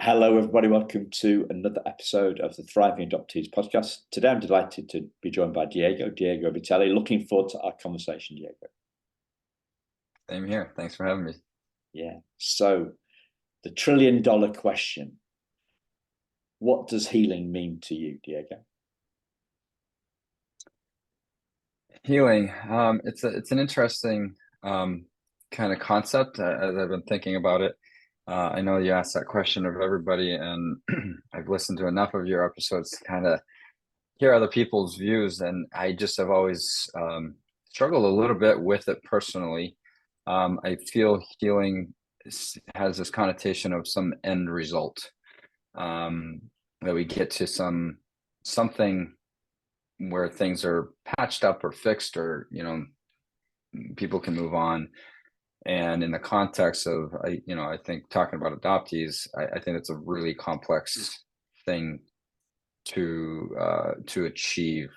Hello, everybody. Welcome to another episode of the Thriving Adoptees podcast. Today, I'm delighted to be joined by Diego Vitelli. Looking forward to our conversation, Diego. Same here. Thanks for having me. Yeah. So, the $1 trillion question: what does healing mean to you, Diego? Healing. It's an interesting kind of concept as I've been thinking about it. I know you asked that question of everybody, and I've listened to enough of your episodes to kind of hear other people's views, and I just have always struggled a little bit with it personally. I feel healing has this connotation of some end result, that we get to something where things are patched up or fixed, or people can move on. And in the context of I think talking about adoptees, I think it's a really complex thing to achieve.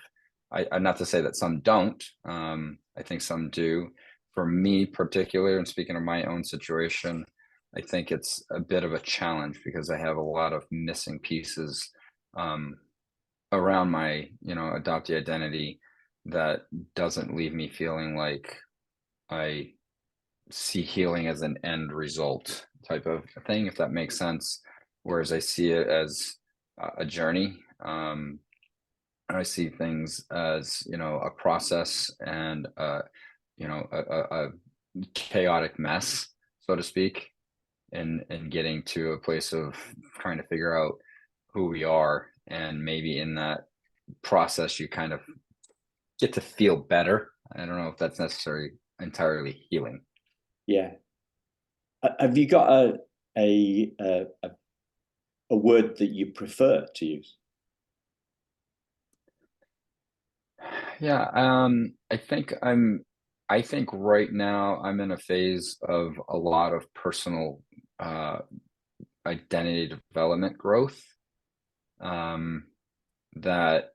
I not to say that some don't. I think some do. For me particular, and speaking of my own situation, I think it's a bit of a challenge because I have a lot of missing pieces around my adoptee identity that doesn't leave me feeling like I see healing as an end result type of thing, if that makes sense. Whereas I see it as a journey. I see things as a process and a chaotic mess, so to speak, and getting to a place of trying to figure out who we are. And maybe in that process you kind of get to feel better. I don't know if that's necessarily entirely healing. Yeah. Have you got a word that you prefer to use? Yeah, I think right now I'm in a phase of a lot of personal identity development growth, that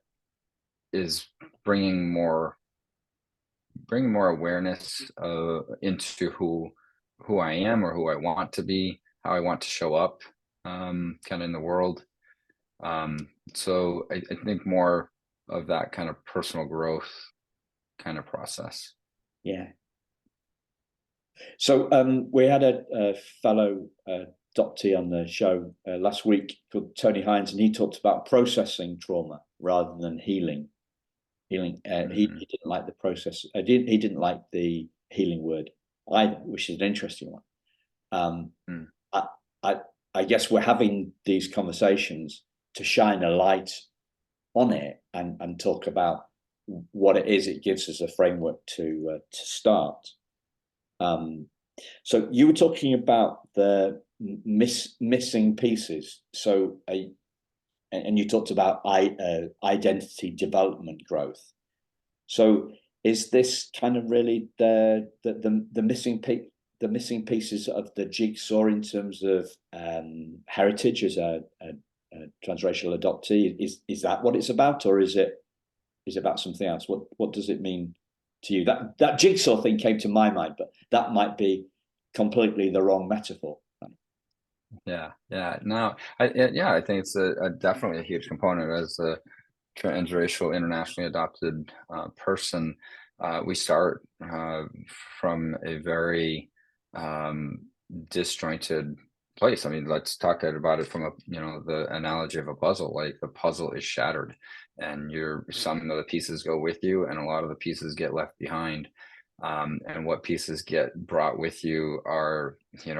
is bringing more awareness into who I am or who I want to be, how I want to show up, kind of in the world. So I think more of that kind of personal growth kind of process. Yeah. So we had a fellow adoptee on the show last week called Tony Hines, and he talked about processing trauma rather than healing. He didn't like the process. He didn't like the healing word either, which is an interesting one. Mm. I, I I guess we're having these conversations to shine a light on it and talk about what it is. It gives us a framework to start. So you were talking about the missing pieces. So and you talked about identity development growth. So is this kind of really the missing pieces of the jigsaw in terms of heritage as a transracial adoptee? Is that what it's about, or is it about something else? What does it mean to you? That jigsaw thing came to my mind, but that might be completely the wrong metaphor. Yeah. No, I think it's definitely a huge component as a transracial, internationally adopted person. We start from a very disjointed place. I mean, let's talk about it from the analogy of a puzzle. Like, the puzzle is shattered, and some of the pieces go with you, and a lot of the pieces get left behind. And what pieces get brought with you are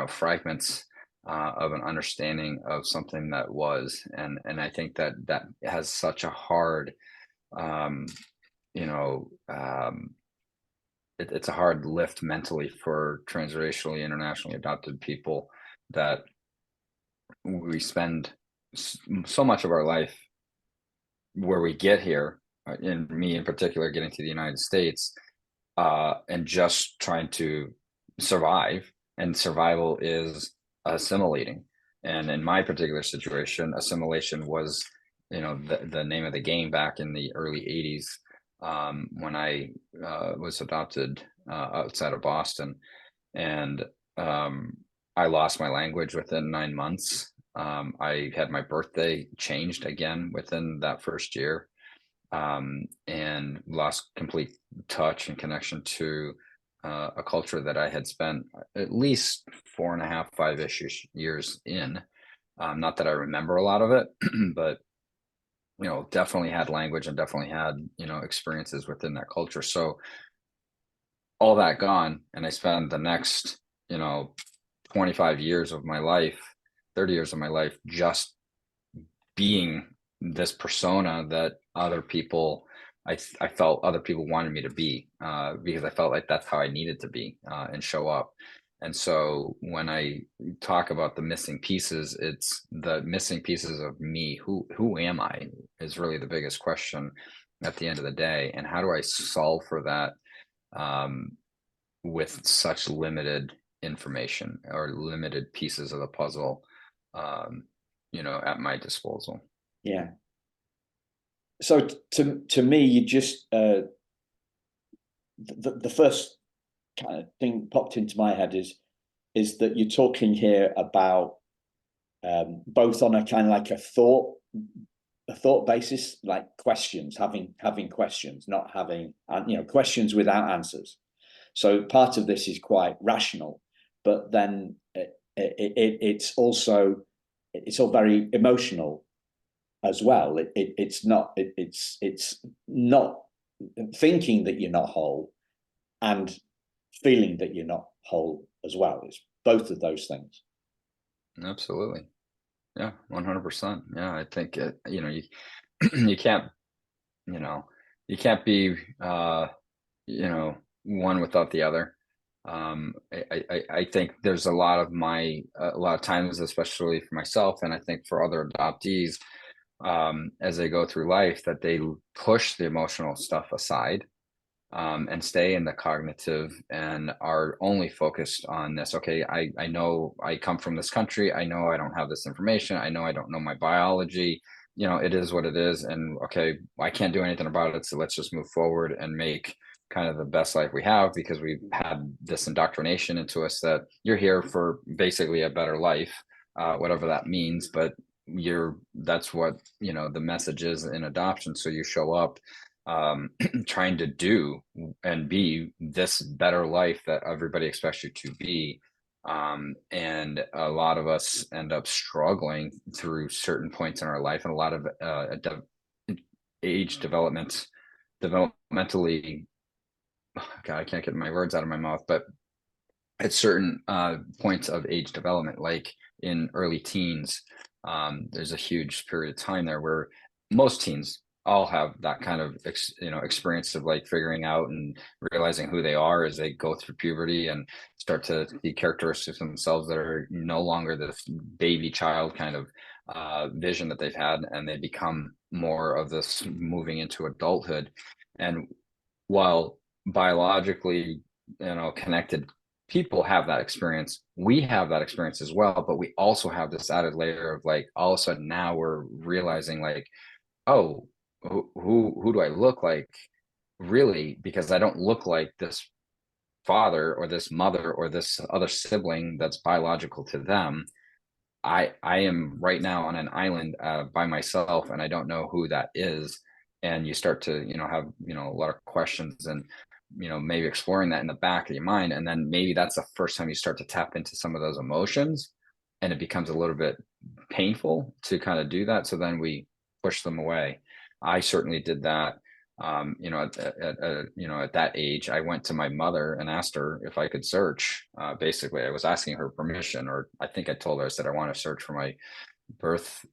fragments of an understanding of something that was. And I think that has such a hard um, you know it's a hard lift mentally for transracially, internationally adopted people, that we spend so much of our life where we get here, in me in particular, getting to the United States, and just trying to survive. And survival is assimilating. And in my particular situation, assimilation was, the name of the game back in the early 80s, when I was adopted outside of Boston. And I lost my language within 9 months. I had my birthday changed again within that first year, and lost complete touch and connection to a culture that I had spent at least 4.5, 5-ish years in. Not that I remember a lot of it, but definitely had language and definitely had experiences within that culture. So all that gone, and I spent the next 25 years of my life, 30 years of my life, just being this persona that other people, I felt other people wanted me to be, because I felt like that's how I needed to be, and show up. And so when I talk about the missing pieces, it's the missing pieces of me. Who am I is really the biggest question at the end of the day. And how do I solve for that, with such limited information or limited pieces of the puzzle, at my disposal? Yeah. So to me, you just the first kind of thing popped into my head is that you're talking here about both on a kind of like a thought basis, like questions, having questions, not having questions without answers. So part of this is quite rational, but then it's all very emotional as well. It's not thinking that you're not whole and feeling that you're not whole as well. It's both of those things. Absolutely. Yeah, 100%. Yeah, I think you can't, you can't be one without the other. I think there's a lot of times, especially for myself, and I think for other adoptees, as they go through life, that they push the emotional stuff aside, and stay in the cognitive and are only focused on this. Okay, I know I come from this country. I know I don't have this information. I know I don't know my biology. It is what it is. And okay, I can't do anything about it. So let's just move forward and make kind of the best life we have, because we've had this indoctrination into us that you're here for basically a better life, whatever that means. But that's what, the message is in adoption. So you show up, trying to do and be this better life that everybody expects you to be. And a lot of us end up struggling through certain points in our life, and a lot of age developmentally, God, I can't get my words out of my mouth, but at certain points of age development, like in early teens, there's a huge period of time there where most teens all have that kind of experience of like figuring out and realizing who they are as they go through puberty and start to see characteristics of themselves that are no longer the baby child kind of vision that they've had, and they become more of this moving into adulthood. And while biologically connected people have that experience, we have that experience as well, but we also have this added layer of like, all of a sudden now we're realizing like, oh, who do I look like really? Because I don't look like this father or this mother or this other sibling that's biological to them. I am right now on an island by myself, and I don't know who that is. And you start to have a lot of questions, and maybe exploring that in the back of your mind, and then maybe that's the first time you start to tap into some of those emotions, and it becomes a little bit painful to kind of do that. So then we push them away. I certainly did that. At that age, I went to my mother and asked her if I could search. Basically, I was asking her permission, or I think I told her, I said, I want to search for my birth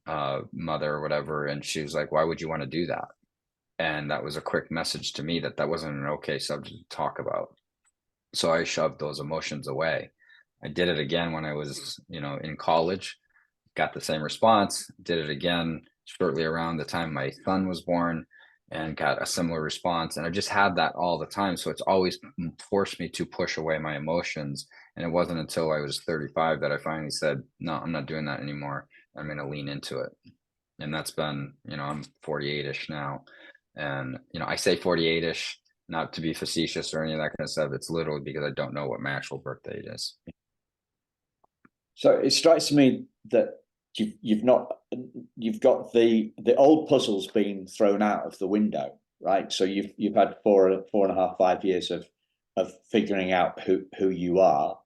mother or whatever. And she was like, why would you want to do that? And that was a quick message to me that wasn't an okay subject to talk about. So I shoved those emotions away. I did it again when I was, in college, got the same response, did it again shortly around the time my son was born, and got a similar response. And I just had that all the time. So it's always forced me to push away my emotions. And it wasn't until I was 35 that I finally said, no, I'm not doing that anymore. I'm going to lean into it. And that's been, I'm 48-ish now. And, I say 48-ish, not to be facetious or any of that kind of stuff. It's literally because I don't know what my actual birth date is. So it strikes me that you've not, you've got the old puzzles being thrown out of the window, right? So you've had 4.5, 5 years of figuring out who you are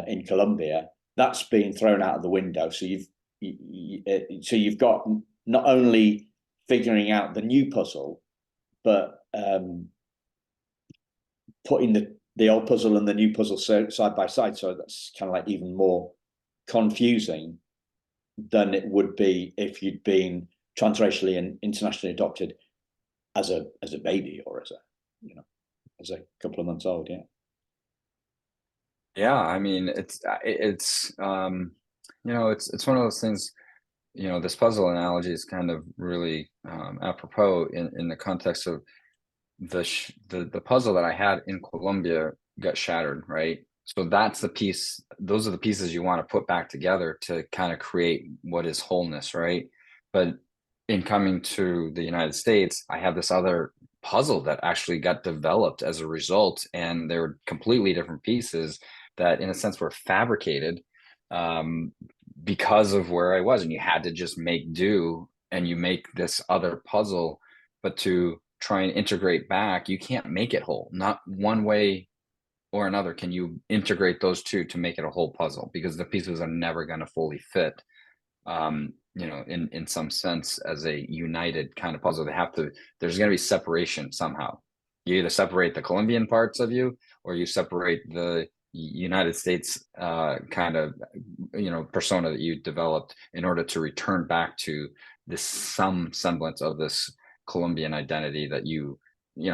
in Colombia. That's been thrown out of the window. So you've got not only figuring out the new puzzle, but putting the old puzzle and the new puzzle side by side. So that's kind of like even more confusing than it would be if you'd been transracially and internationally adopted as a baby, or as a couple of months old. Yeah, I mean, it's it's one of those things. This puzzle analogy is kind of really apropos in the context of the puzzle that I had in Colombia got shattered, right? So that's the piece, those are the pieces you want to put back together to kind of create what is wholeness, right? But in coming to the United States, I have this other puzzle that actually got developed as a result, and they were completely different pieces that in a sense were fabricated um, because of where I was, and you had to just make do, and you make this other puzzle, but to try and integrate back, you can't make it whole. Not one way or another can you integrate those two to make it a whole puzzle, because the pieces are never going to fully fit. In some sense, as a united kind of puzzle, there's going to be separation somehow. You either separate the Colombian parts of you, or you separate the United States kind of persona that you developed in order to return back to this some semblance of this Colombian identity that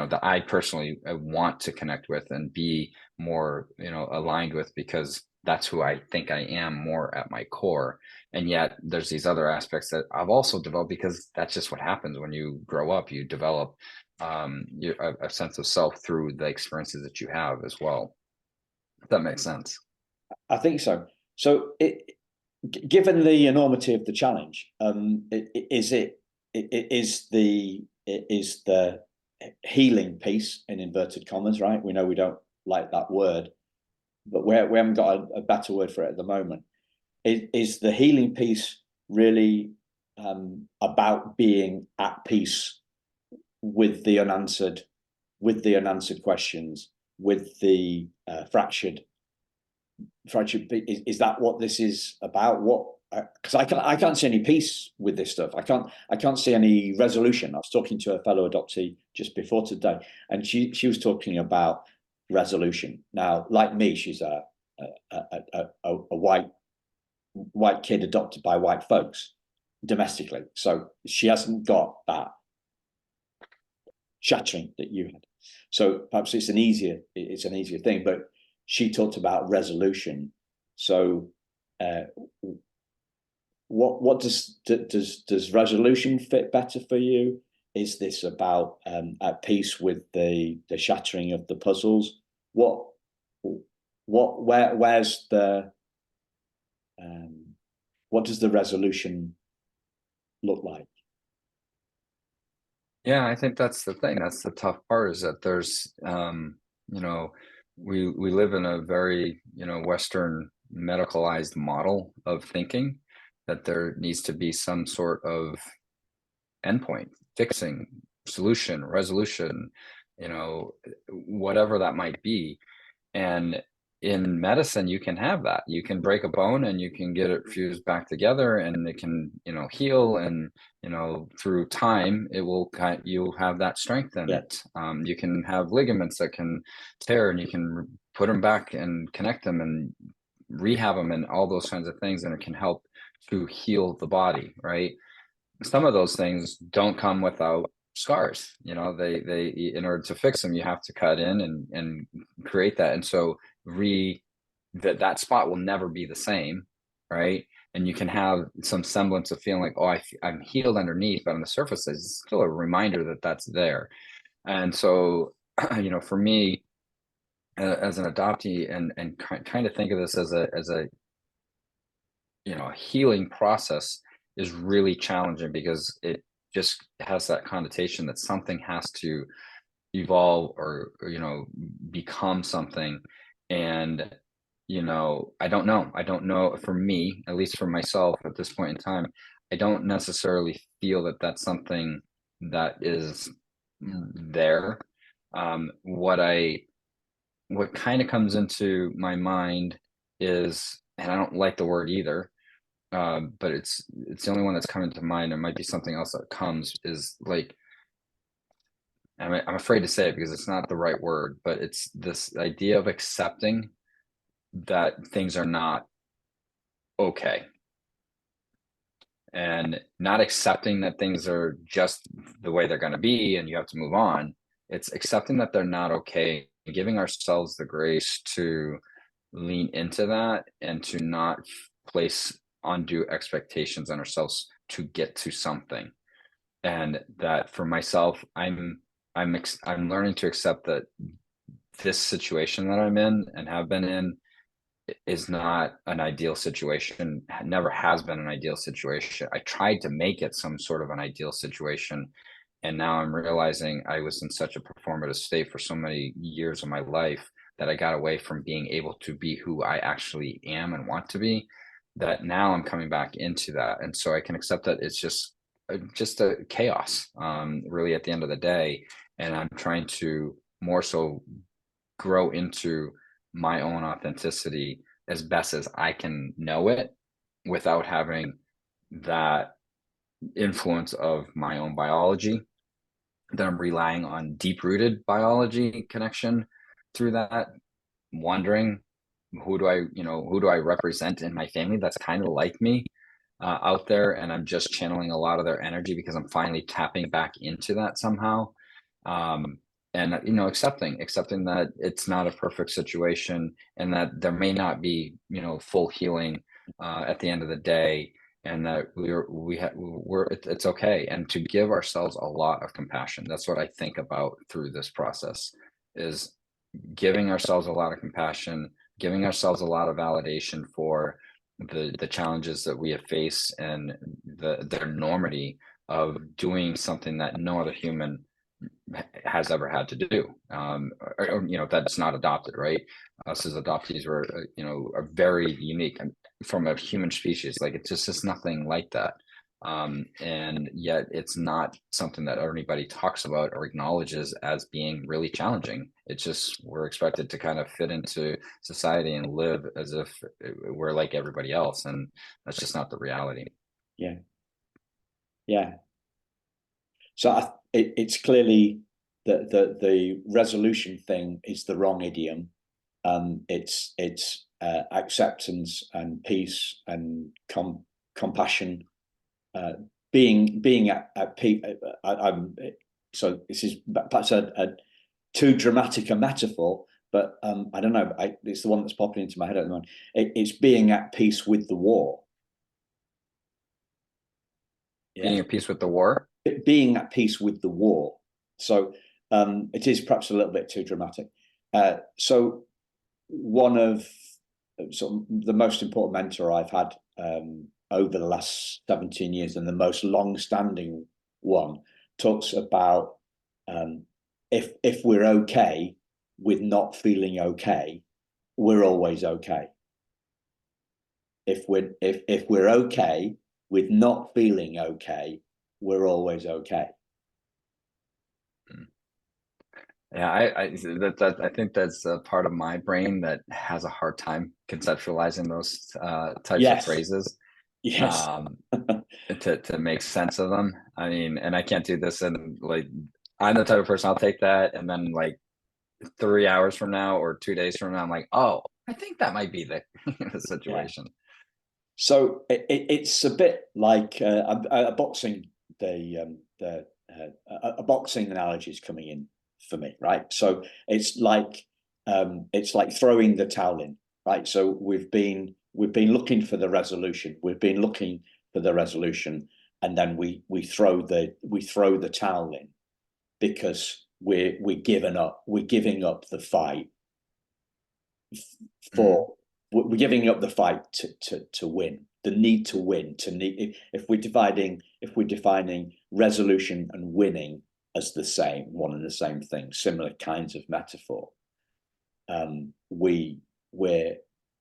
that I personally want to connect with and be more aligned with, because that's who I think I am more at my core. And yet there's these other aspects that I've also developed, because that's just what happens when you grow up. You develop a sense of self through the experiences that you have as well. If that makes sense. I think so. So given the enormity of the challenge, is the healing piece, in inverted commas, right? We know we don't like that word, but we haven't got a better word for it at the moment. Is the healing piece really about being at peace with the unanswered questions, with the fractured? Is that what this is about? What? Because I can't see any peace with this stuff. I can't see any resolution. I was talking to a fellow adoptee just before today, and she was talking about resolution. Now, like me, she's a white kid adopted by white folks domestically, so she hasn't got that shattering that you had. So perhaps it's an easier thing. But she talked about resolution. So what does resolution fit better for you? Is this about at peace with the shattering of the puzzles? Where's the what does the resolution look like? Yeah, I think that's the thing. That's the tough part, is that there's we live in a very Western medicalized model of thinking, that there needs to be some sort of endpoint, fixing, solution, resolution, whatever that might be. And in medicine, you can have that. You can break a bone and you can get it fused back together, and it can, heal. And, through time, you'll have that strength in it. You can have ligaments that can tear, and you can put them back and connect them and rehab them and all those kinds of things. And it can help to heal the body, right? Some of those things don't come without scars. They in order to fix them, you have to cut in and create that. And so that spot will never be the same, right? And you can have some semblance of feeling like, oh, I'm healed underneath, but on the surface there's still a reminder that that's there. And so for me, as an adoptee, and trying to think of this as a healing process is really challenging, because it just has that connotation that something has to evolve or become something. And I don't know. I don't know, for me, at least for myself at this point in time, I don't necessarily feel that that's something that is there. What kind of comes into my mind is, and I don't like the word either, but it's the only one that's coming to mind. It might be something else that comes, is like, I'm afraid to say it because it's not the right word, but it's this idea of accepting that things are not okay, and not accepting that things are just the way they're going to be and you have to move on. It's accepting that they're not okay, giving ourselves the grace to lean into that and to not place undue expectations on ourselves to get to something. And that for myself, I'm learning to accept that this situation that I'm in and have been in is not an ideal situation, never has been an ideal situation. I tried to make it some sort of an ideal situation. And now I'm realizing I was in such a performative state for so many years of my life that I got away from being able to be who I actually am and want to be, that now I'm coming back into that. And so I can accept that it's just a chaos, really, at the end of the day. And I'm trying to more so grow into my own authenticity as best as I can know it, without having that influence of my own biology, that I'm relying on deep rooted biology connection through that, wondering who do I represent in my family that's kind of like me, out there, and I'm just channeling a lot of their energy because I'm finally tapping back into that somehow. um, and accepting that it's not a perfect situation, and that there may not be full healing at the end of the day, and that it's okay, and to give ourselves a lot of compassion. That's what I think about through this process, is giving ourselves a lot of compassion, giving ourselves a lot of validation for the challenges that we have faced, and the enormity of doing something that no other human has ever had to do, that's not adopted, right? Us as adoptees are very unique, and from a human species, like it's just nothing like that. And yet it's not something that everybody talks about or acknowledges as being really challenging. It's just, we're expected to kind of fit into society and live as if we're like everybody else, and that's just not the reality. Yeah, yeah. So it's clearly that the resolution thing is the wrong idiom. It's acceptance and peace and compassion. Being at peace. So this is perhaps a too dramatic a metaphor, but I don't know. It's the one that's popping into my head at the moment. It's being at peace with the war. Being at peace with the war. Being at peace with the war. So it is perhaps a little bit too dramatic. So one of the most important mentor I've had over the last 17 years, and the most long-standing one, talks about if we're okay with not feeling okay, we're always okay. If we're okay with not feeling okay, we're always okay. Yeah, I think that's a part of my brain that has a hard time conceptualizing those types of phrases. Yes. To make sense of them. I mean, and I can't do this, and like, I'm the type of person, I'll take that, and then like 3 hours from now or 2 days from now, I'm like, oh, I think that might be the, the situation. Yeah. So it's a bit like a boxing. A boxing analogy is coming in for me, right? So it's like throwing the towel in, right? So we've been looking for the resolution. We've been looking for the resolution, and then we throw the towel in because we're giving up the fight for. We're giving up the fight to win, the need to win, if we're defining resolution and winning as the same, one and the same thing, similar kinds of metaphor. We're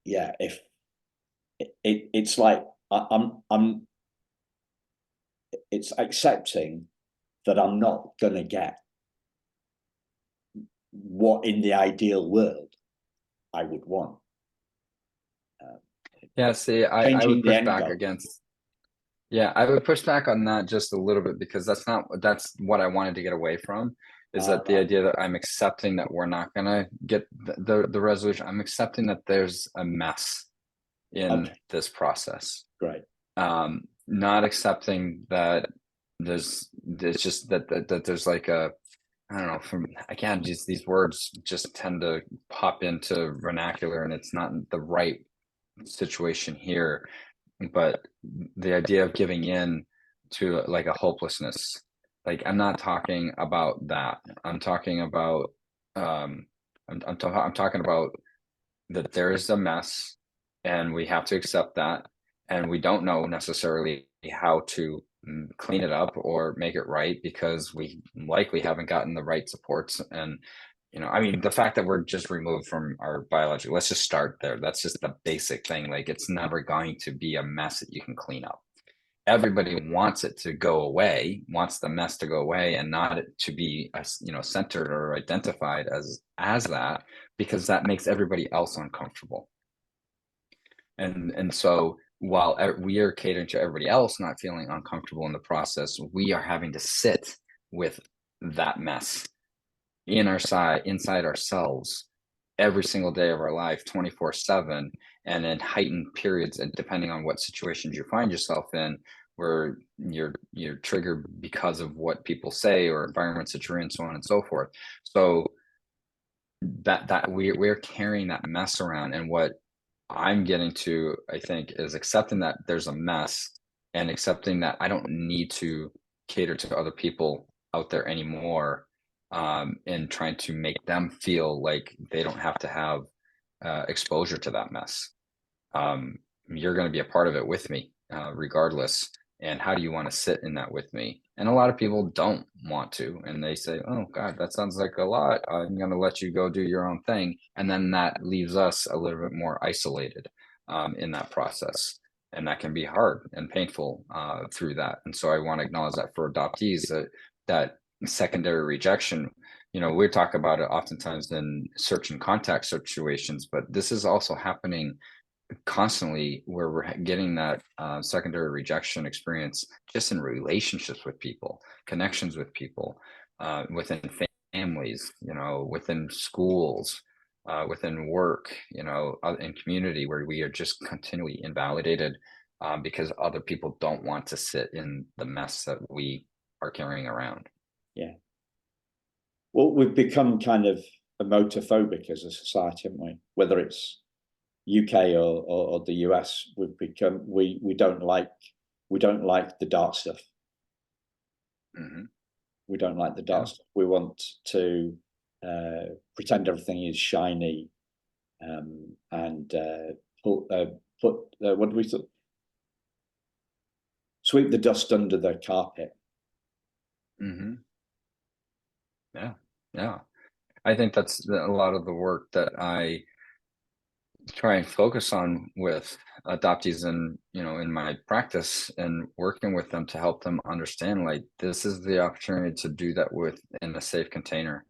yeah, if it's like I'm it's accepting that I'm not gonna get what in the ideal world I would want. Yeah, see, I Changing would the push end back goal. against, yeah, I would push back on that just a little bit, because that's what I wanted to get away from, is that the Right. idea that I'm accepting that we're not gonna get the resolution. I'm accepting that there's a mess in Okay. this process. Great. Not accepting that there's just that there's like a, I don't know, from again, just these words just tend to pop into vernacular, and it's not the right situation here. But the idea of giving in to like a hopelessness, like I'm not talking about that. I'm talking about I'm talking about that there is a mess, and we have to accept that, and we don't know necessarily how to clean it up or make it right, because we likely haven't gotten the right supports. And I mean, the fact that we're just removed from our biology, let's just start there. That's just the basic thing. Like, it's never going to be a mess that you can clean up. Everybody wants it to go away, wants the mess to go away, and not it to be centered or identified as that, because that makes everybody else uncomfortable. And so while we are catering to everybody else not feeling uncomfortable in the process, we are having to sit with that mess inside ourselves every single day of our life, 24/7, and in heightened periods, and depending on what situations you find yourself in, where you're triggered because of what people say or environments that you're in, so on and so forth. So that we're carrying that mess around. And what I'm getting to, I think, is accepting that there's a mess, and accepting that I don't need to cater to other people out there anymore, and trying to make them feel like they don't have to have exposure to that mess. Um, you're going to be a part of it with me, regardless. And how do you want to sit in that with me? And a lot of people don't want to, and they say, "Oh God, that sounds like a lot. I'm going to let you go do your own thing," and then that leaves us a little bit more isolated in that process, and that can be hard and painful through that. And so I want to acknowledge that for adoptees, that secondary rejection. We talk about it oftentimes in search and contact situations, but this is also happening constantly, where we're getting that secondary rejection experience just in relationships with people, connections with people, within families, within schools, within work, in community, where we are just continually invalidated, because other people don't want to sit in the mess that we are carrying around. Yeah. Well, we've become kind of emotophobic as a society, haven't we? Whether it's UK or the US, we've become we don't like the dark stuff. Hmm. We don't like the dark Yeah. stuff. We want to pretend everything is shiny, and what do we sweep the dust under the carpet. Hmm. Yeah. Yeah. I think that's a lot of the work that I try and focus on with adoptees, and in my practice, and working with them to help them understand, like, this is the opportunity to do that with in a safe container,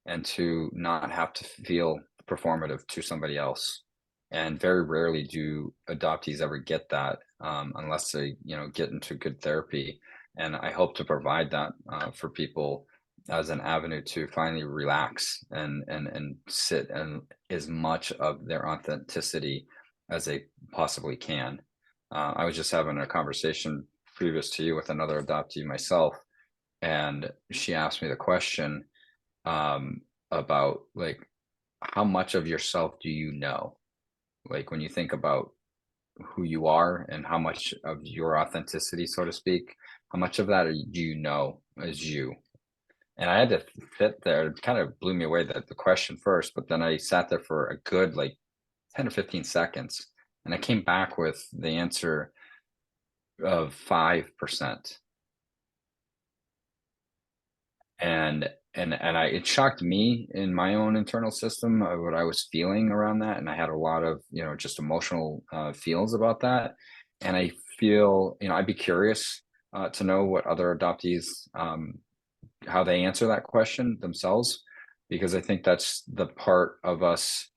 and to not have to feel performative to somebody else. And very rarely do adoptees ever get that, unless they get into good therapy. And I hope to provide that for people as an avenue to finally relax and sit in as much of their authenticity as they possibly can. I was just having a conversation previous to you with another adoptee myself, and she asked me the question, about, like, how much of yourself do you know? Like, when you think about who you are and how much of your authenticity, so to speak, how much of that do you know as you? And I had to sit there. It kind of blew me away, that the question first, but then I sat there for a good, like, 10 or 15 seconds, and I came back with the answer of 5%. And it shocked me in my own internal system of what I was feeling around that, and I had a lot of just emotional feels about that. And I feel I'd be curious to know what other adoptees how they answer that question themselves, because I think that's the part of us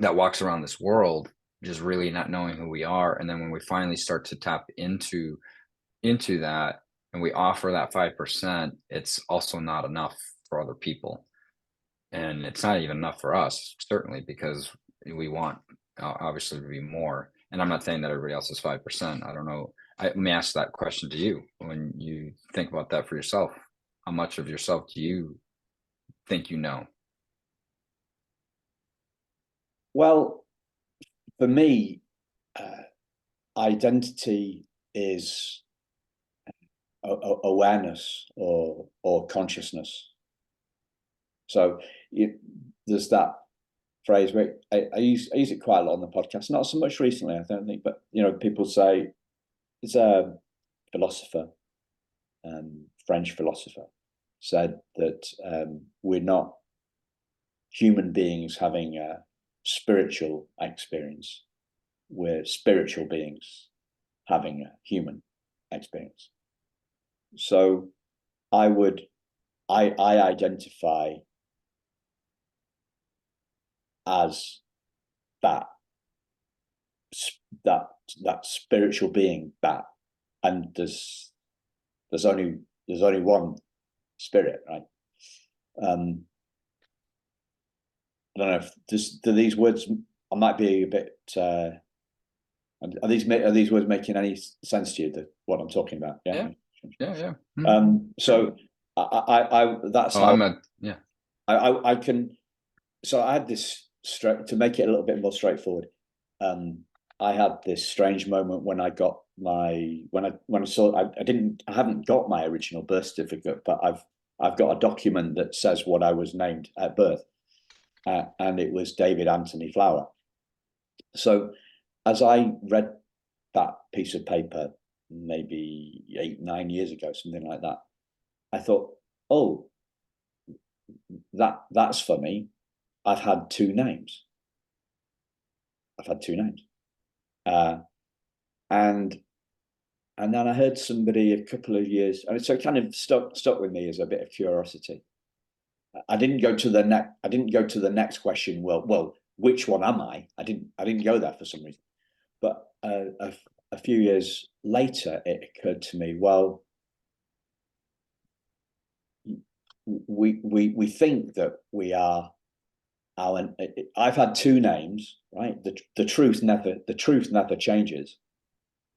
that walks around this world just really not knowing who we are. And then when we finally start to tap into that and we offer that 5%, it's also not enough for other people. And it's not even enough for us, certainly, because we want obviously to be more. And I'm not saying that everybody else is 5%. I don't know. Let me ask that question to you. When you think about that for yourself, how much of yourself do you think you know? Well, for me, identity is awareness or consciousness. So there's that phrase where I use it quite a lot on the podcast, not so much recently, I don't think, but people say, it's a philosopher, French philosopher, said that we're not human beings having a spiritual experience. We're spiritual beings having a human experience. So I identify as that spiritual being, and there's only one spirit, right? I don't know if do these words, I might be a bit are these words making any sense to you, what I'm talking about? Yeah. So that's how I can. So I had this to make it a little bit more straightforward. I had this strange moment when I got when I saw I haven't got my original birth certificate, but I've got a document that says what I was named at birth, and it was David Anthony Flower. So as I read that piece of paper, maybe 8-9 years ago, something like that, I thought, oh, that's for me. I've had two names. And then I heard somebody a couple of years, and so it kind of stuck with me as a bit of curiosity. I didn't go to the next question. Well, which one am I? I didn't go there for some reason. But a few years later, it occurred to me, well, we think that we are our. I've had two names, right? The truth never changes.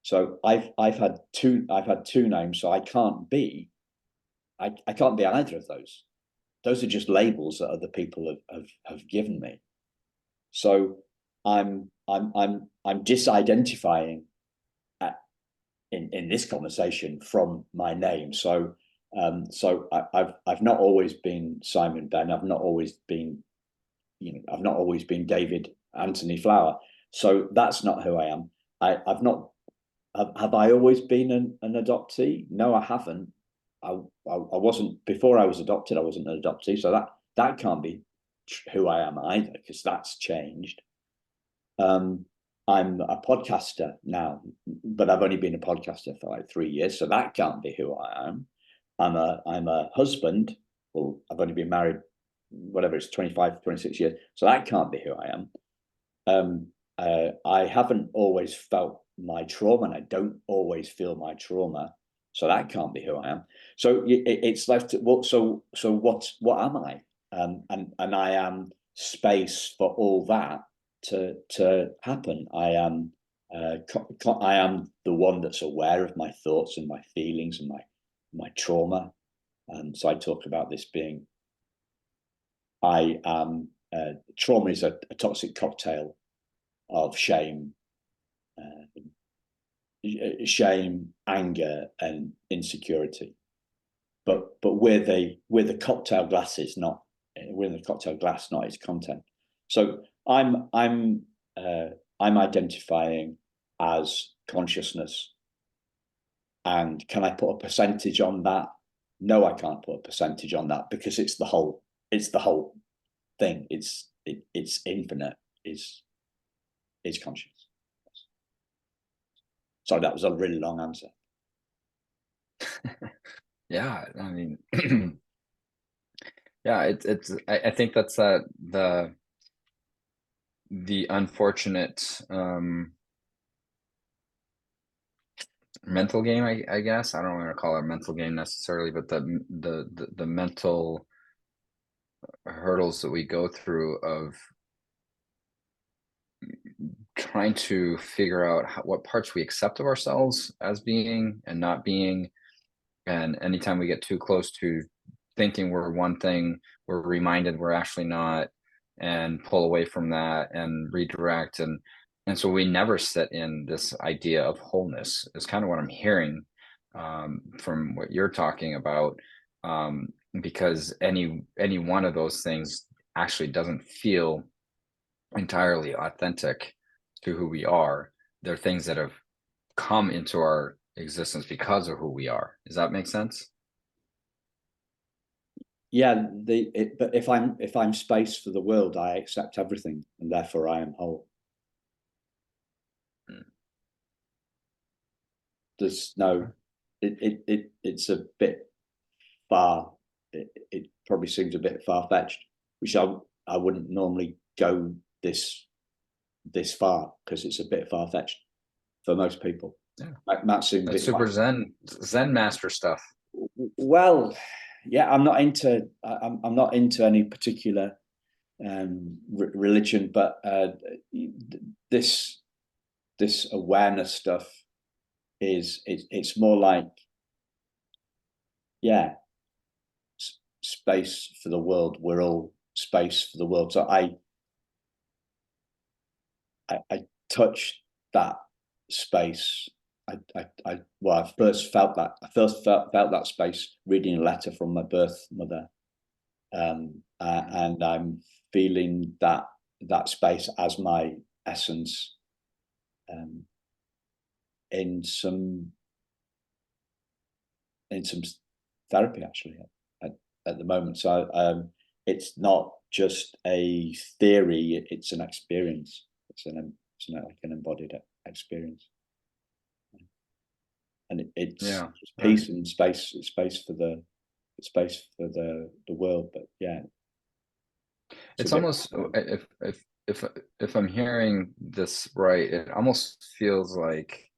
So I've had two names, so I can't be either of those. Those are just labels that other people have given me. So I'm disidentifying in this conversation from my name. So I've not always been Simon Ben. I've not always been David Anthony Flower. So that's not who I am. I've not. Have I always been an adoptee? No, I haven't. I wasn't before I was adopted. I wasn't an adoptee, so that can't be who I am either, because that's changed. I'm a podcaster now, but I've only been a podcaster for like 3 years, so that can't be who I am. I'm a husband. Well, I've only been married, whatever, it's 25, 26 years, so that can't be who I am. I haven't always felt my trauma, and I don't always feel my trauma, so that can't be who I am. So it's left. So what am I? And I am space for all that to happen. I am the one that's aware of my thoughts and my feelings and my trauma. So I talk about this being. I am. Trauma is a toxic cocktail of shame, anger, and insecurity. But we're the cocktail glasses, not we're in the cocktail glass, not its content. So I'm identifying as consciousness, and can I put a percentage on that? no, I can't put a percentage on that, because it's the whole thing. It's infinite, is conscious. Sorry, that was a really long answer. Yeah, I mean, yeah, I think that's the unfortunate mental game, I guess. I don't want to call it a mental game necessarily, but the mental hurdles that we go through of trying to figure out what parts we accept of ourselves as being and not being. And anytime we get too close to thinking we're one thing, we're reminded we're actually not, and pull away from that and redirect. And so we never sit in this idea of wholeness, is kind of what I'm hearing from what you're talking about. Because any one of those things actually doesn't feel entirely authentic to who we are. They're things that have come into our existence because of who we are. Does that make sense? Yeah, but if I'm space for the world, I accept everything, and therefore I am whole. There's no, it's a bit far. It probably seems a bit far-fetched, which I wouldn't normally go this far, because it's a bit far-fetched for most people. Yeah, Might seem a bit super Zen master stuff. Well, yeah, I'm not into any particular religion, but this awareness stuff it's more like, yeah, space for the world. We're all space for the world. So I touched that space. I first felt that space reading a letter from my birth mother, and I'm feeling that space as my essence in some therapy, actually, at the moment. So it's not just a theory; it's an experience. It's like an embodied experience, and it's peace and space. It's space for the world. But yeah, it's almost, if I'm hearing this right, it almost feels like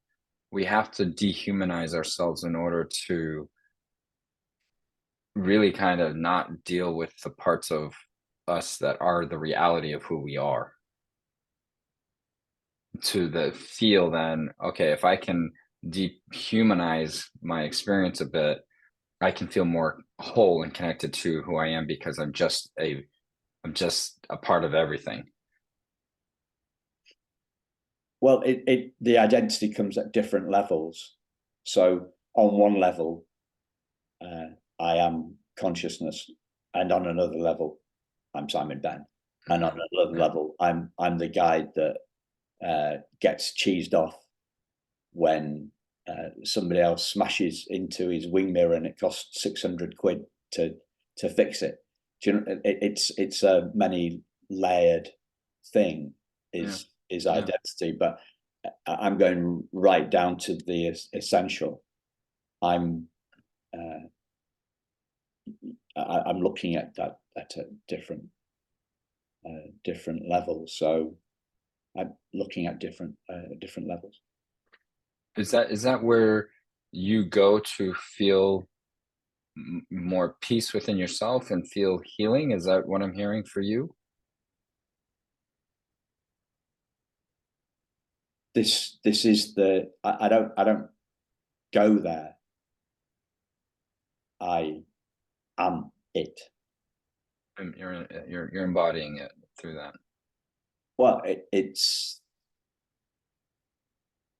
we have to dehumanize ourselves in order to really kind of not deal with the parts of us that are the reality of who we are. To the feel then, okay, if I can dehumanize my experience a bit, I can feel more whole and connected to who I am, because I'm just a part of everything. Well, the identity comes at different levels. So on one level, I am consciousness, and on another level, I'm Simon Ben, and on another level, I'm the guy that gets cheesed off when somebody else smashes into his wing mirror and it costs 600 quid to fix it. Do you know, it's a many layered thing, is identity, but I'm going right down to the essential. I'm looking at that at a different levels. So I'm looking at different levels. Is that where you go to feel more peace within yourself and feel healing? Is that what I'm hearing for you? This is the I don't go there. I am it. And you're embodying it through that. Well, it's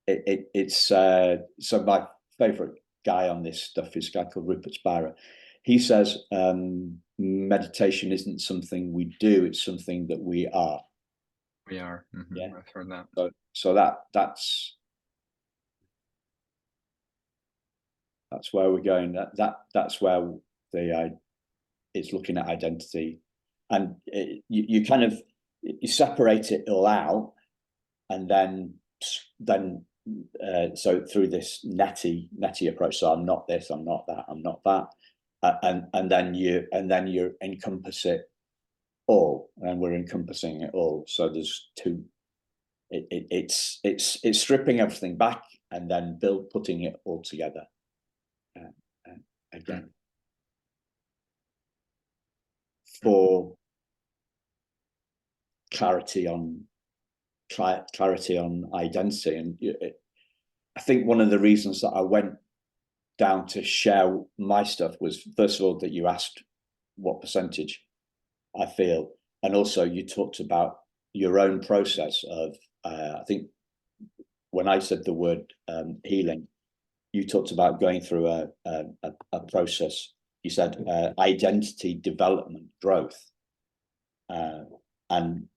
so my favorite guy on this stuff is a guy called Rupert Spira. He says meditation isn't something we do; it's something that we are. We are. Mm-hmm. Yeah, I've heard that. So That's where we're going. That's where it's looking at identity, and you kind of you separate it all out, and then so through this netty approach. So I'm not this, I'm not that, I'm not that, and then you encompass it all, and we're encompassing it all. So there's two. It's stripping everything back and then putting it all together again for clarity on identity. And I think one of the reasons that I went down to share my stuff was, first of all, that you asked what percentage I feel, and also you talked about your own process of I think when I said the word healing, you talked about going through a process. You said identity development growth, and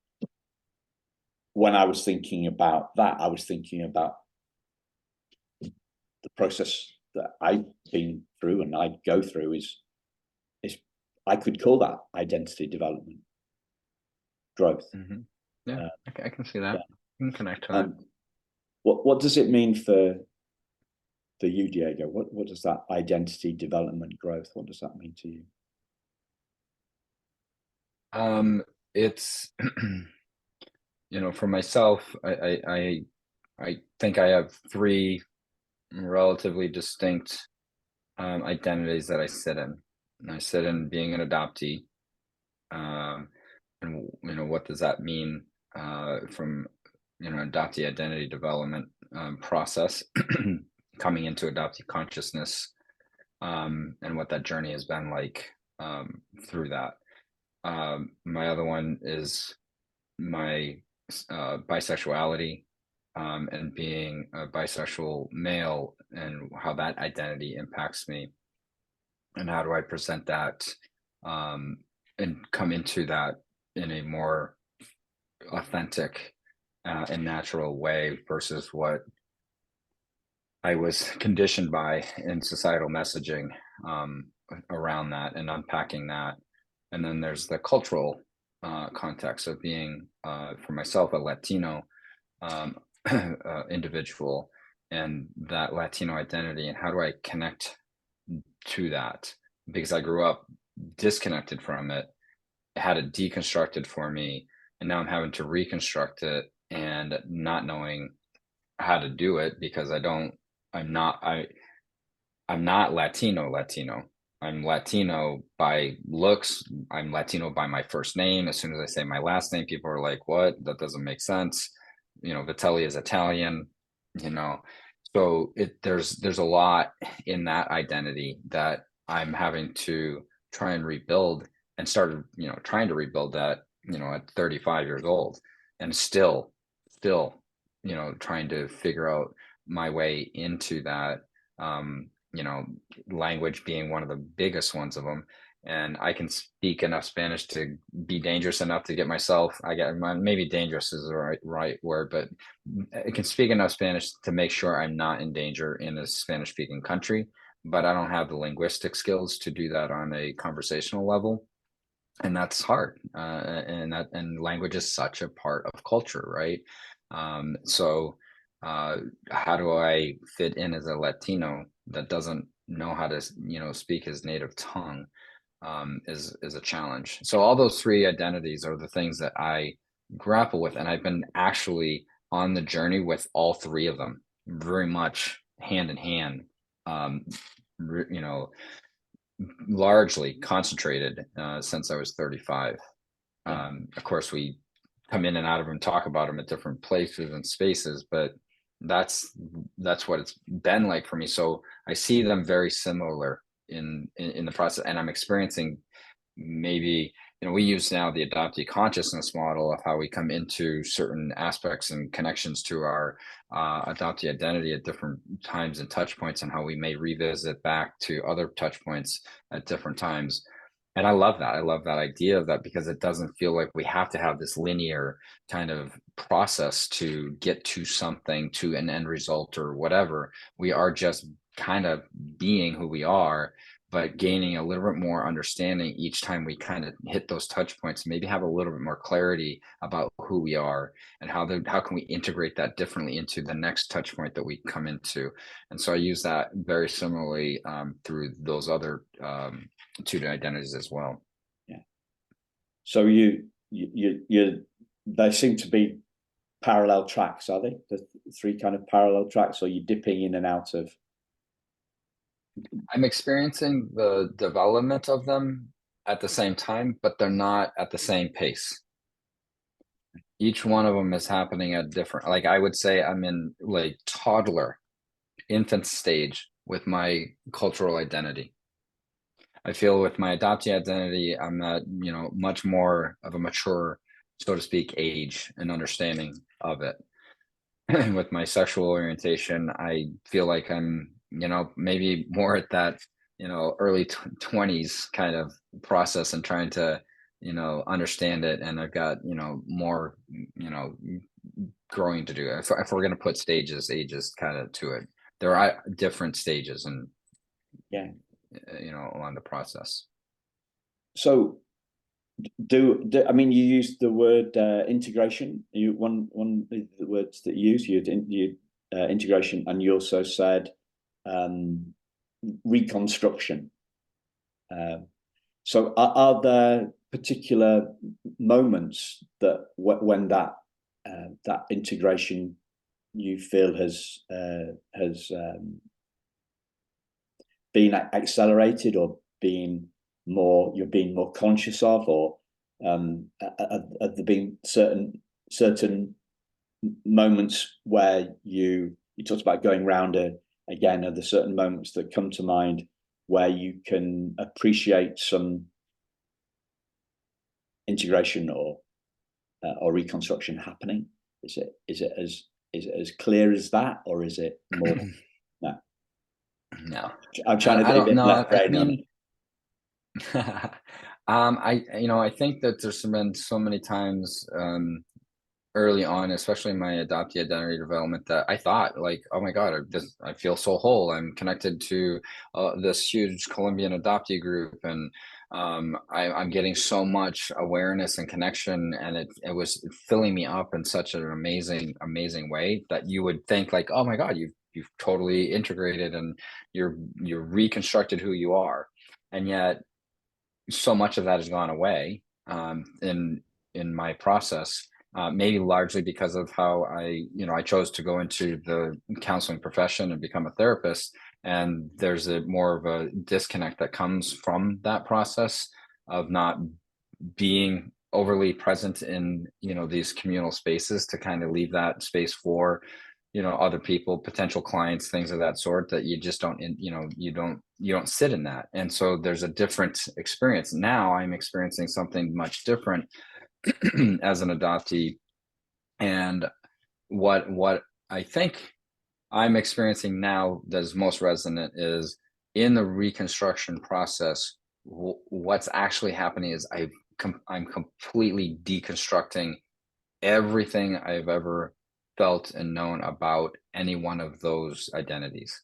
when I was thinking about that, I was thinking about the process that I've been through and I go through is I could call that identity development growth. Mm-hmm. Yeah, I can see that. Yeah. I can connect to that. What does it mean for you, Diego? What does that identity development growth? What does that mean to you? It's for myself, I think I have three relatively distinct identities that I sit in. And I sit in being an adoptee, and what does that mean from adoptee identity development process, coming into adoptee consciousness, and what that journey has been like through that. My other one is my bisexuality, and being a bisexual male, and how that identity impacts me, and how do I present that and come into that in a more authentic and natural way versus what I was conditioned by in societal messaging around that, and unpacking that. And then there's the cultural context of being, for myself, a Latino individual, and that Latino identity, and how do I connect to that, because I grew up disconnected from it, had it deconstructed for me, and now I'm having to reconstruct it, and not knowing how to do it because I'm not Latino. I'm Latino by looks. I'm Latino by my first name. As soon as I say my last name, people are like, "What? That doesn't make sense." Vitelli is Italian. So there's a lot in that identity that I'm having to try and rebuild, and started trying to rebuild that at 35 years old, and still trying to figure out my way into that. Language being one of the biggest ones of them. And I can speak enough Spanish to be dangerous enough to get myself, maybe dangerous is the right word, but I can speak enough Spanish to make sure I'm not in danger in a Spanish speaking country, but I don't have the linguistic skills to do that on a conversational level. And that's hard. And language is such a part of culture, right? So how do I fit in as a Latino that doesn't know how to speak his native tongue, is a challenge. So all those three identities are the things that I grapple with, and I've been actually on the journey with all three of them, very much hand in hand, largely concentrated since I was 35. Of course, we come in and out of them, talk about them at different places and spaces, but that's what it's been like for me. So I see them very similar in the process, and I'm experiencing, maybe we use now the adoptee consciousness model of how we come into certain aspects and connections to our adoptee identity at different times and touch points, and how we may revisit back to other touch points at different times. And I love that. I love that idea of that, because it doesn't feel like we have to have this linear kind of process to get to something, to an end result or whatever. We are just kind of being who we are, but gaining a little bit more understanding each time we kind of hit those touch points, maybe have a little bit more clarity about who we are and how can we integrate that differently into the next touch point that we come into. And so I use that very similarly through those other two identities as well. Yeah. So you there seem to be parallel tracks, are they? The three kind of parallel tracks, or you dipping in and out of? I'm experiencing the development of them at the same time, but they're not at the same pace. Each one of them is happening at different, like I would say I'm in like toddler, infant stage with my cultural identity. I feel with my adoptee identity, I'm at, much more of a mature, so to speak, age and understanding of it. And with my sexual orientation, I feel like I'm, maybe more at that, early 20s kind of process and trying to, understand it. And I've got, more, growing to do. If we're going to put ages kind of to it, there are different stages and, Yeah. Along the process. So do I mean, you used the word integration. You one of the words that you use, you integration, and you also said reconstruction. So are there particular moments that when that integration you feel has been accelerated, or you're being more conscious of, or have there been certain moments where you talked about going round again? Are there certain moments that come to mind where you can appreciate some integration or reconstruction happening? Is it as clear as that, or is it more? No. No, I'm trying to be a bit left brain on it. I think that there's been so many times early on, especially in my adoptee identity development, that I thought like, oh my God, I feel so whole. I'm connected to this huge Colombian adoptee group, and I'm getting so much awareness and connection, and it was filling me up in such an amazing way that you would think like, oh my God, you've totally integrated and you're reconstructed who you are. And yet so much of that has gone away in my process, maybe largely because of how I chose to go into the counseling profession and become a therapist. And there's more of a disconnect that comes from that process of not being overly present in these communal spaces, to kind of leave that space for other people, potential clients, things of that sort, that you just don't you don't sit in that. And so there's a different experience. Now I'm experiencing something much different as an adoptee. And what I think I'm experiencing now that is most resonant is in the reconstruction process. What's actually happening is I'm completely deconstructing everything I've ever felt and known about any one of those identities.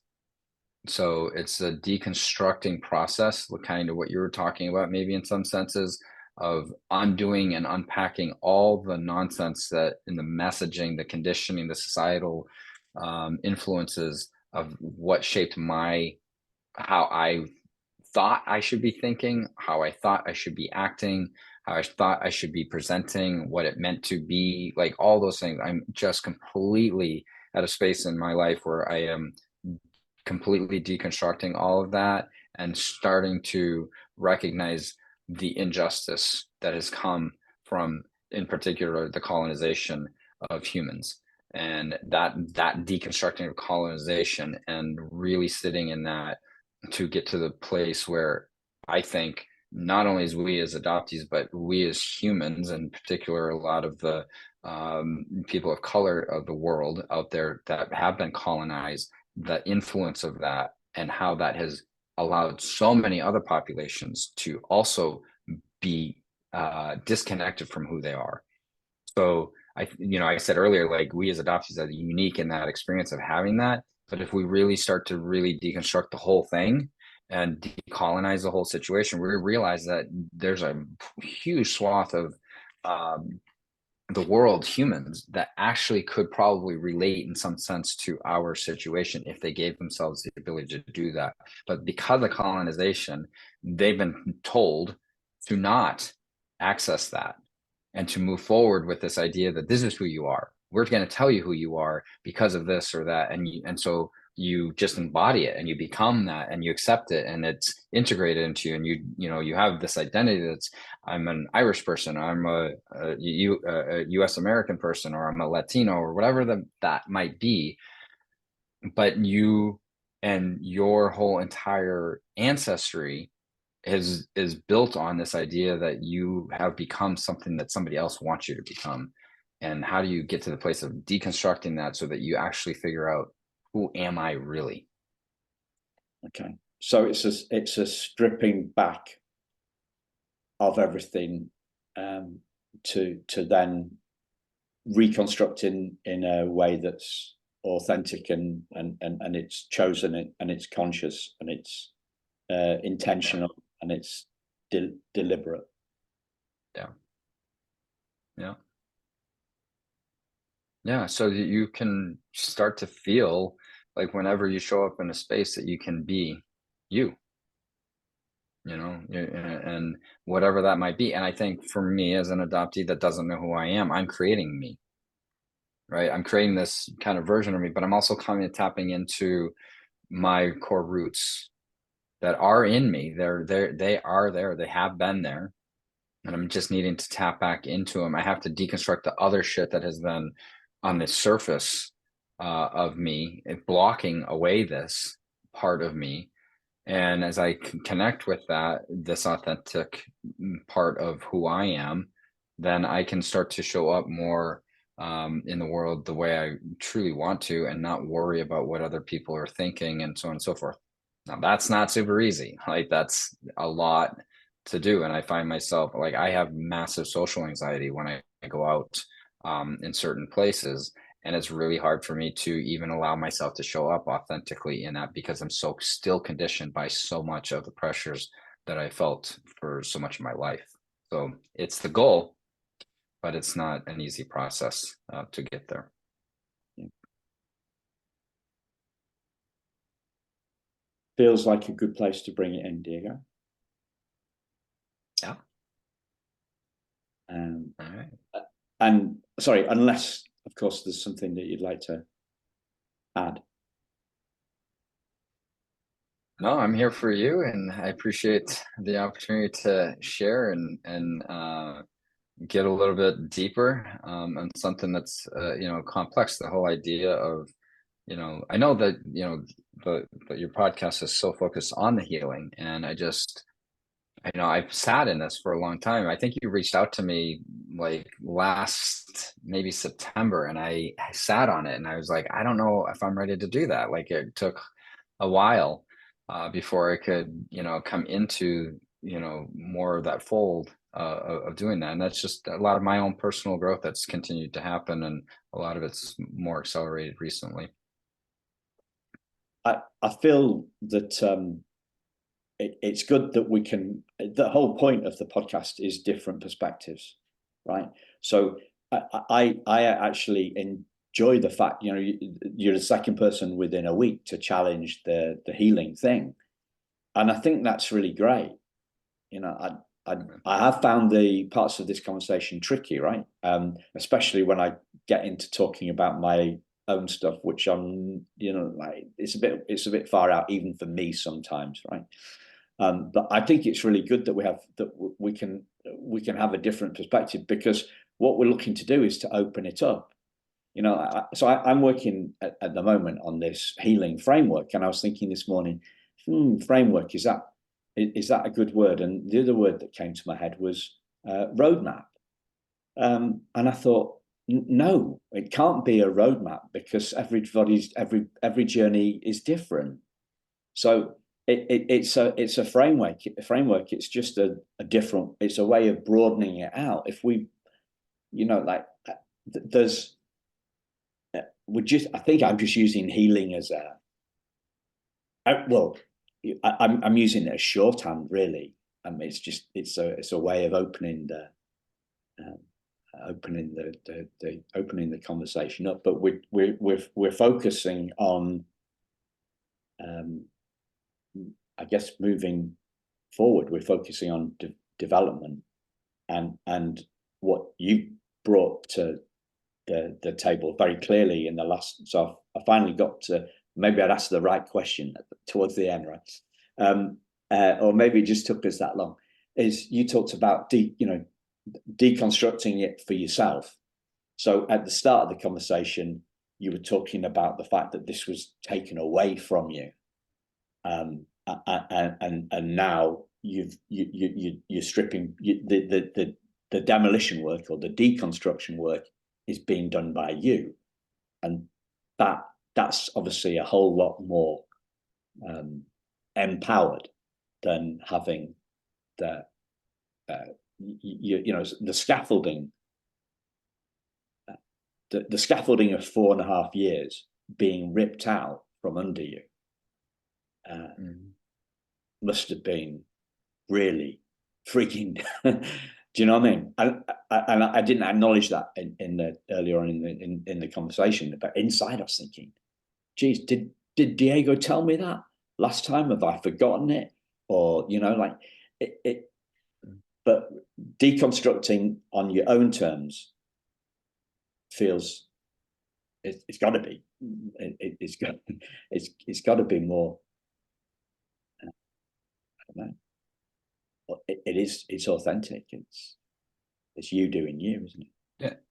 So it's a deconstructing process, kind of what you were talking about, maybe in some senses, of undoing and unpacking all the nonsense that in the messaging, the conditioning, the societal influences of what shaped how I thought I should be thinking, how I thought I should be acting, how I thought I should be presenting, what it meant to be, like all those things. I'm just completely at a space in my life where I am completely deconstructing all of that and starting to recognize the injustice that has come from, in particular, the colonization of humans. And that deconstructing of colonization, and really sitting in that to get to the place where I think not only as we as adoptees, but we as humans, in particular, a lot of the people of color of the world out there that have been colonized, the influence of that and how that has allowed so many other populations to also be disconnected from who they are. So I said earlier, like we as adoptees are unique in that experience of having that. But if we really start to really deconstruct the whole thing and decolonize the whole situation, we realize that there's a huge swath of the world, humans, that actually could probably relate in some sense to our situation if they gave themselves the ability to do that. But because of colonization, they've been told to not access that and to move forward with this idea that this is who you are. We're going to tell you who you are because of this or that. And so you just embody it and you become that and you accept it and it's integrated into you. And you have this identity that's, I'm an Irish person, I'm a US American person, or I'm a Latino, or whatever that might be. But you and your whole entire ancestry is built on this idea that you have become something that somebody else wants you to become. And how do you get to the place of deconstructing that so that you actually figure out, who am I really? Okay, so it's a stripping back of everything, to then reconstruct in a way that's authentic and it's chosen and it's conscious and it's intentional and it's deliberate. Yeah, so that you can start to feel like whenever you show up in a space that you can be you, and whatever that might be. And I think for me as an adoptee that doesn't know who I am, I'm creating me, right? I'm creating this kind of version of me, but I'm also kind of tapping into my core roots that are in me. They are there. They have been there. And I'm just needing to tap back into them. I have to deconstruct the other shit that has been on the surface of me, blocking away this part of me. And as I can connect with this authentic part of who I am, then I can start to show up more in the world the way I truly want to, and not worry about what other people are thinking and so on and so forth. Now, that's not super easy. Like, that's a lot to do. And I find myself, like, I have massive social anxiety when I go out in certain places. And it's really hard for me to even allow myself to show up authentically in that, because I'm so still conditioned by so much of the pressures that I felt for so much of my life. So it's the goal, but it's not an easy process to get there. Feels like a good place to bring it in, Diego. Yeah. All right. And sorry, unless of course there's something that you'd like to add. No, I'm here for you, and I appreciate the opportunity to share and get a little bit deeper on something that's complex. The whole idea of, I know that that your podcast is so focused on the healing, and I've sat in this for a long time. I think you reached out to me like last maybe September, and I sat on it, and I was like, I don't know if I'm ready to do that. Like, it took a while before I could, come into, more of that fold of doing that. And that's just a lot of my own personal growth that's continued to happen, and a lot of it's more accelerated recently. I feel that it's good that we can. The whole point of the podcast is different perspectives, right? So I actually enjoy the fact, you're the second person within a week to challenge the healing thing, and I think that's really great. I have found the parts of this conversation tricky, right? Especially when I get into talking about my own stuff, which I'm, like it's a bit far out even for me sometimes, right? But I think it's really good that we can have a different perspective, because what we're looking to do is to open it up. So I'm working at the moment on this healing framework, and I was thinking this morning, framework, is that a good word? And the other word that came to my head was roadmap. And I thought, no, it can't be a roadmap, because every journey is different. So it's a framework. It's just a different. It's a way of broadening it out. If we, there's I think I'm just using healing as I'm using it as shorthand, really. It's a way of opening the conversation up. But we're focusing on, I guess, moving forward. We're focusing on development, and what you brought to the table very clearly in the last. So I finally got to, maybe I'd asked the right question towards the end, right? Or maybe it just took us that long. Is you talked about deconstructing it for yourself. So at the start of the conversation, you were talking about the fact that this was taken away from you, and now you're stripping the demolition work, or the deconstruction work, is being done by you, and that's obviously a whole lot more empowered than having the the scaffolding. The scaffolding of 4.5 years being ripped out from under you must have been really freaking. Do you know what I mean? And I didn't acknowledge that earlier on in the conversation. But inside, I was thinking, "Geez, did Diego tell me that last time? Have I forgotten it? Or like it?" But deconstructing on your own terms feels it's got to be. It's got to be more. I don't know. It's authentic. It's you doing you, isn't it?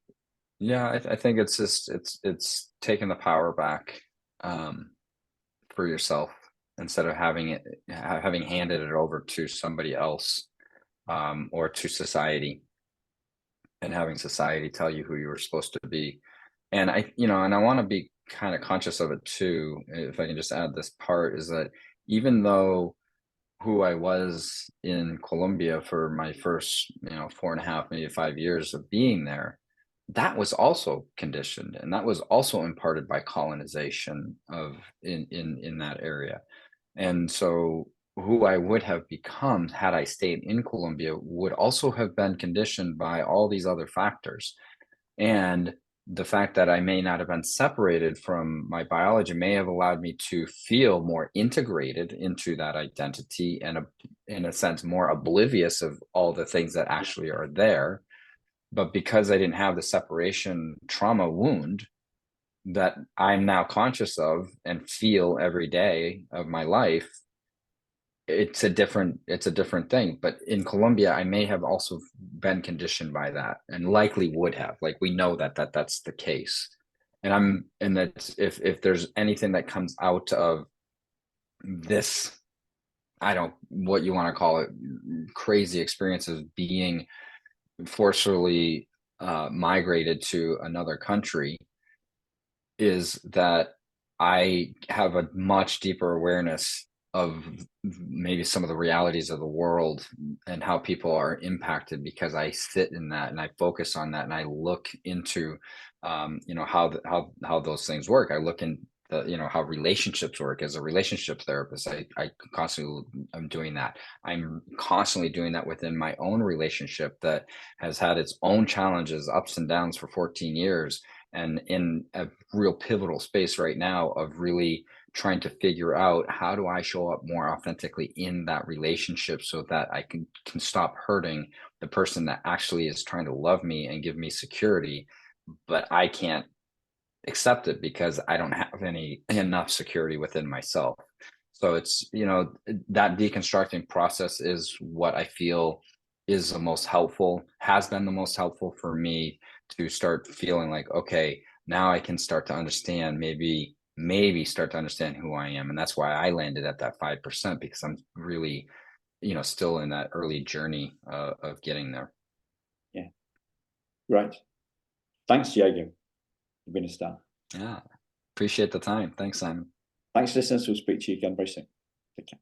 Yeah. I think it's just it's taking the power back for yourself, instead of having handed it over to somebody else, or to society, and having society tell you who you were supposed to be. And I want to be kind of conscious of it too. If I can just add this part, is that even though who I was in Colombia for my first, 4.5, maybe 5 years of being there, that was also conditioned, and that was also imparted by colonization in that area. And so who I would have become had I stayed in Colombia would also have been conditioned by all these other factors. And the fact that I may not have been separated from my biology may have allowed me to feel more integrated into that identity, and in a sense more oblivious of all the things that actually are there. But because I didn't have the separation trauma wound that I'm now conscious of and feel every day of my life, it's a different thing. But in Colombia, I may have also been conditioned by that, and likely would have. Like, we know that's the case. And that if there's anything that comes out of this, I don't, what you want to call it, crazy experience of being forcibly migrated to another country, is that I have a much deeper awareness of maybe some of the realities of the world and how people are impacted, because I sit in that and I focus on that, and I look into how those things work. I look in how relationships work. As a relationship therapist, I constantly am doing that. I'm constantly doing that within my own relationship that has had its own challenges, ups and downs, for 14 years, and in a real pivotal space right now of really trying to figure out, how do I show up more authentically in that relationship so that I can stop hurting the person that actually is trying to love me and give me security, but I can't accept it because I don't have enough security within myself. So it's, that deconstructing process is what I feel is the most helpful, has been the most helpful for me, to start feeling like, okay, now I can start to understand, maybe start to understand who I am. And that's why I landed at that 5%, because I'm really, still in that early journey of getting there. Yeah. Right. Thanks, Diego. You've been a star. Yeah. Appreciate the time. Thanks, Simon. Thanks, listeners. We'll speak to you again very soon. Take care.